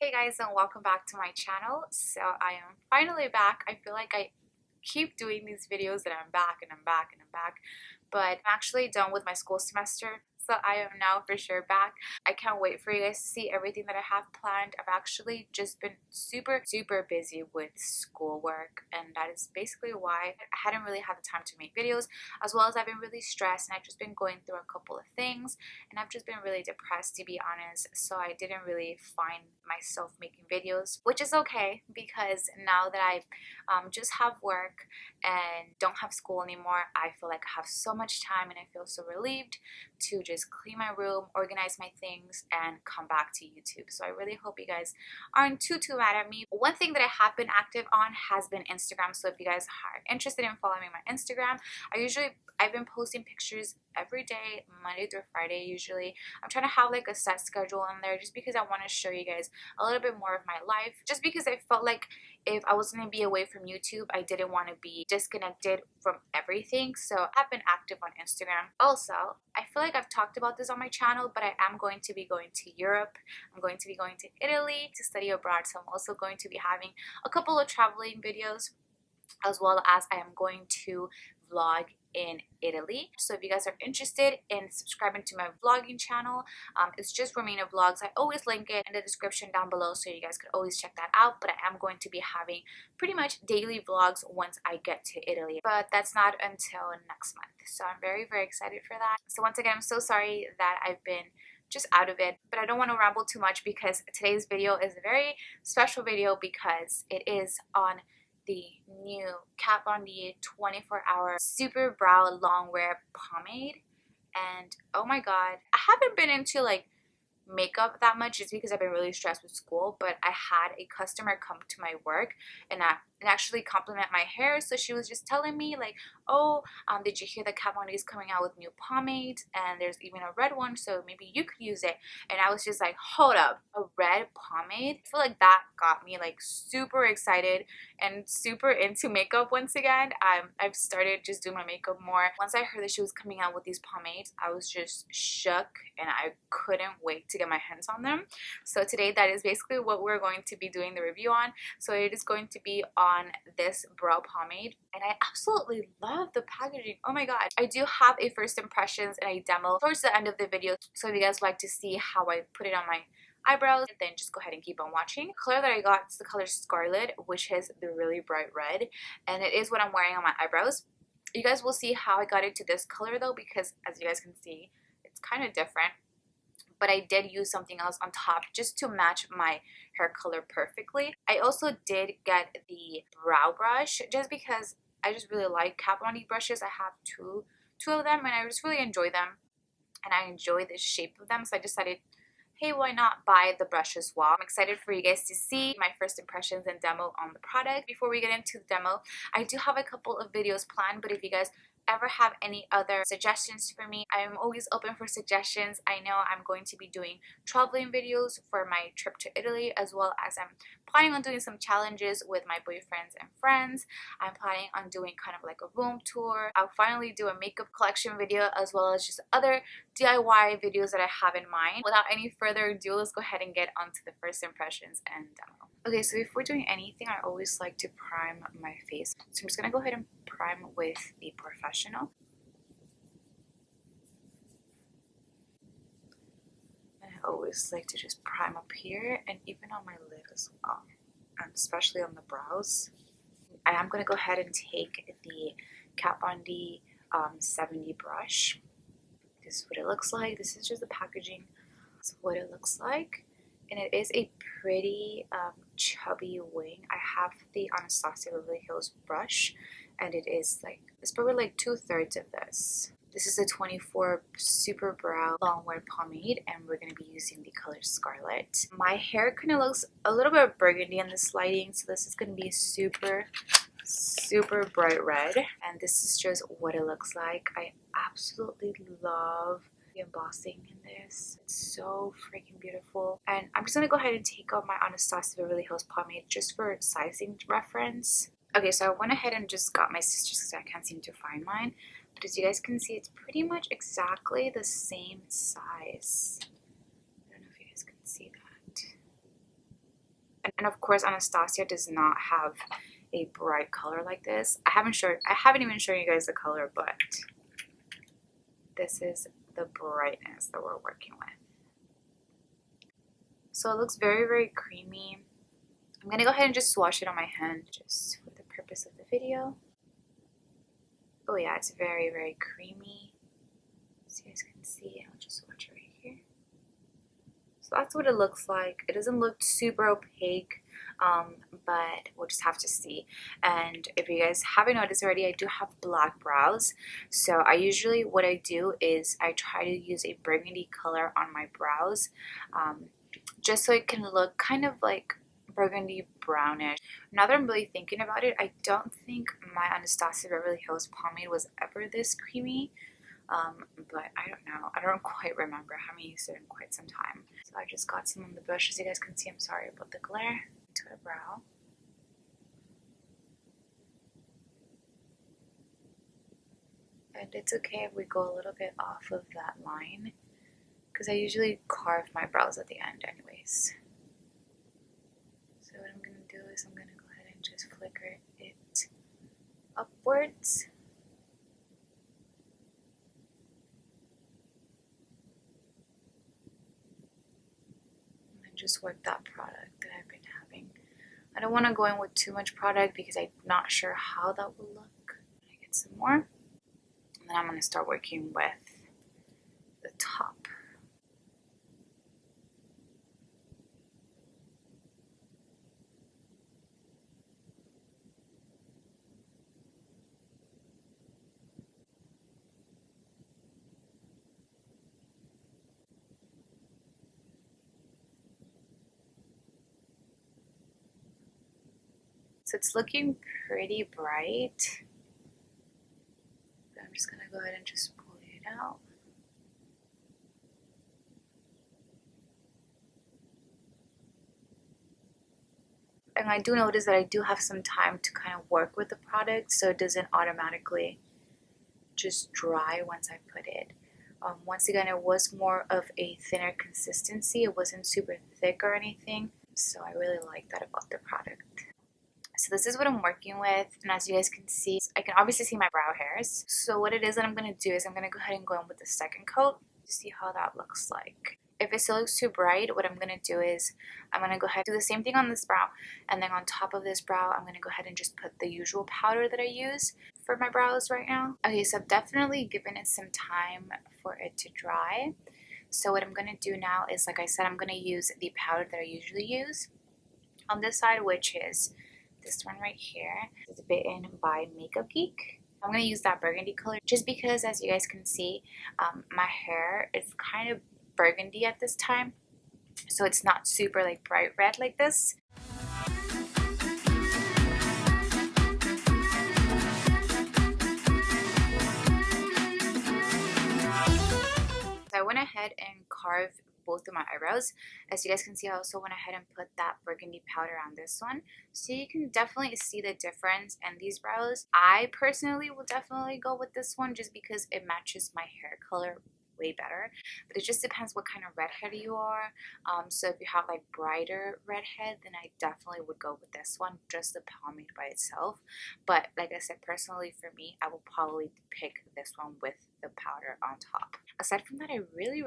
Hey guys, and welcome back to my channel. So I am finally back. I feel like I keep doing these videos and I'm back and I'm back and I'm back, but I'm actually done with my school semester. So I am now for sure back. I can't wait for you guys to see everything that I have planned. I've actually just been super busy with schoolwork, and that is basically why I hadn't really had the time to make videos, as well as I've been really stressed and I've just been going through a couple of things and I've just been really depressed, to be honest. So I didn't really find myself making videos, which is okay because now that I just have work and don't have school anymore, I feel like I have so much time and I feel so relieved to just clean my room, organize my things, and come back to YouTube. So I really hope you guys aren't too mad at me. One thing that I have been active on has been Instagram. So if you guys are interested in following my Instagram, I've been posting pictures every day, Monday through Friday usually. I'm trying to have like a set schedule on there just because I want to show you guys a little bit more of my life. Just because I felt like if I was going to be away from YouTube, I didn't want to be disconnected from everything. So I've been active on Instagram. Also, I feel like I've talked about this on my channel, but I am going to be going to Europe. I'm going to be going to Italy to study abroad. So I'm also going to be having a couple of traveling videos, as well as I am going to vlog in Italy. So if you guys are interested in subscribing to my vlogging channel, it's just Romina Vlogs. I always link it in the description down below, so you guys could always check that out. But I am going to be having pretty much daily vlogs once I get to Italy, but that's not until next month. So I'm very excited for that. So once again, I'm so sorry that I've been just out of it, but I don't want to ramble too much because today's video is a very special video because it is on the new Kat Von D 24-hour super brow long wear pomade. And oh my god, I haven't been into like makeup that much just because I've been really stressed with school, but I had a customer come to my work and actually compliment my hair. So she was just telling me like, oh, did you hear that Kat Von D is coming out with new pomade, and there's even a red one, so maybe you could use it. And I was just like, hold up, a red pomade? I feel like that got me like super excited and super into makeup once again. I've started just doing my makeup more. Once I heard that she was coming out with these pomades, I was just shook and I couldn't wait to get my hands on them. So today that is basically what we're going to be doing the review on. So it is going to be on this brow pomade, and I absolutely love the packaging. Oh my god. I do have a first impressions and a demo towards the end of the video, so if you guys like to see how I put it on my eyebrows, then just go ahead and keep on watching. The color that I got is the color Scarlet, which is the really bright red, and it is what I'm wearing on my eyebrows. You guys will see how I got into this color though, because as you guys can see, it's kind of different. But I did use something else on top just to match my hair color perfectly. I also did get the brow brush just because I just really like Kat Von D brushes. I have two of them and I just really enjoy them, and I enjoy the shape of them, so I decided, hey, why not buy the brush as well. I'm excited for you guys to see my first impressions and demo on the product. Before we get into the demo, I do have a couple of videos planned, but if you guys ever have any other suggestions for me, I'm always open for suggestions. I know I'm going to be doing traveling videos for my trip to Italy, as well as I'm planning on doing some challenges with my boyfriends and friends. I'm planning on doing kind of like a room tour. I'll finally do a makeup collection video, as well as just other DIY videos that I have in mind. Without any further ado, let's go ahead and get onto the first impressions and demo. Okay, so before doing anything, I always like to prime my face. So I'm just gonna go ahead and prime with the Professional. And I always like to just prime up here and even on my lid as well, and especially on the brows. I am gonna go ahead and take the Kat Von D 70 brush. This is what it looks like. This is just the packaging. This is what it looks like. And it is a pretty chubby wing. I have the Anastasia Beverly Hills brush, and it is like, it's probably like 2/3 of this. This is a 24 super brow long wear pomade, and we're going to be using the color Scarlet. My hair kind of looks a little bit burgundy in this lighting, so this is going to be super bright red, and this is just what it looks like. I absolutely love the embossing in this. It's so freaking beautiful. And I'm just gonna go ahead and take out my Anastasia Beverly Hills pomade just for sizing reference. Okay, so I went ahead and just got my sister's because I can't seem to find mine, but as you guys can see, it's pretty much exactly the same size. I don't know if you guys can see that. And of course, Anastasia does not have a bright color like this. I haven't even shown you guys the color, but this is the brightness that we're working with. So it looks very, very creamy. I'm gonna go ahead and just swatch it on my hand just for the purpose of the video. Oh yeah, it's very, very creamy. So you guys can see, I'll just swatch it right here. So that's what it looks like. It doesn't look super opaque, but we'll just have to see. And if you guys haven't noticed already, I do have black brows. So what I do is I try to use a burgundy color on my brows, just so it can look kind of like burgundy brownish. Now that I'm really thinking about it, I don't think my Anastasia Beverly Hills pomade was ever this creamy. But I don't know. I don't quite remember. I haven't used it in quite some time. So I just got some on the brush. As you guys can see, I'm sorry about the glare. To the brow. And it's okay if we go a little bit off of that line, because I usually carve my brows at the end anyways. So what I'm going to do is I'm going to go ahead and just flicker it upwards. Just work that product that I've been having. I don't want to go in with too much product because I'm not sure how that will look. I get some more, and then I'm going to start working with the top. So it's looking pretty bright. I'm just going to go ahead and just pull it out. And I do notice that I do have some time to kind of work with the product, so it doesn't automatically just dry once I put it. Once again, it was more of a thinner consistency. It wasn't super thick or anything, so I really like that about the product. So this is what I'm working with, and as you guys can see, I can obviously see my brow hairs. So what it is that I'm going to do is I'm going to go ahead and go in with the second coat to see how that looks like. If it still looks too bright, what I'm going to do is I'm going to go ahead and do the same thing on this brow, and then on top of this brow, I'm going to go ahead and just put the usual powder that I use for my brows right now. Okay, so I've definitely given it some time for it to dry. So what I'm going to do now is, like I said, I'm going to use the powder that I usually use on this side, which is this one right here. It's Bitten by Makeup Geek. I'm going to use that burgundy color just because, as you guys can see, my hair is kind of burgundy at this time, so it's not super like bright red like this. So I went ahead and carved both of my eyebrows. As you guys can see, I also went ahead and put that burgundy powder on this one, so you can definitely see the difference in these brows. I personally will definitely go with this one just because it matches my hair color way better, but it just depends what kind of redhead you are. So if you have like brighter redhead, then I definitely would go with this one, just the pomade by itself. But like I said, personally for me, I will probably pick this one with the powder on top. Aside from that, I really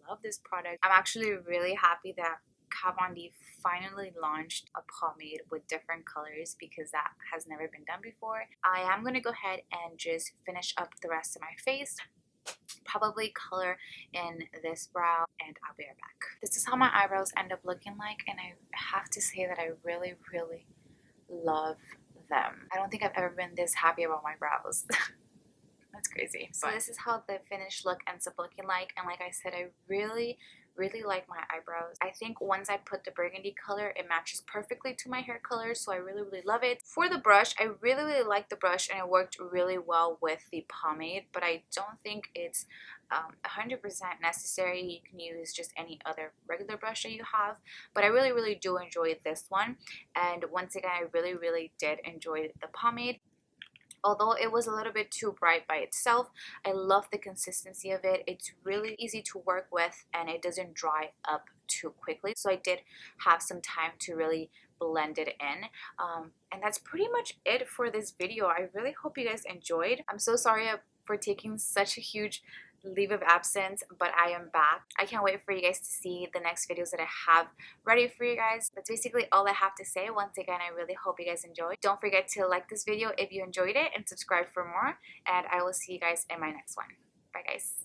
love this product. I'm actually really happy that Kat Von D finally launched a pomade with different colors because that has never been done before. I am going to go ahead and just finish up the rest of my face, probably color in this brow, and I'll be right back. This is how my eyebrows end up looking like, and I have to say that I really love them. I don't think I've ever been this happy about my brows. That's crazy. So this is how the finished look ends up looking like, and like I said, I really like my eyebrows. I think once I put the burgundy color, it matches perfectly to my hair color, so I really love it. For the brush, I really like the brush, and it worked really well with the pomade, but I don't think it's 100% necessary. You can use just any other regular brush that you have, but I really do enjoy this one. And once again, I really did enjoy the pomade. Although it was a little bit too bright by itself, I love the consistency of it. It's really easy to work with, and it doesn't dry up too quickly. So I did have some time to really blend it in. And that's pretty much it for this video. I really hope you guys enjoyed. I'm so sorry for taking such a huge leave of absence, but I am back. I can't wait for you guys to see the next videos that I have ready for you guys. That's basically all I have to say. Once again, I really hope you guys enjoyed. Don't forget to like this video if you enjoyed it and subscribe for more, and I will see you guys in my next one. Bye guys.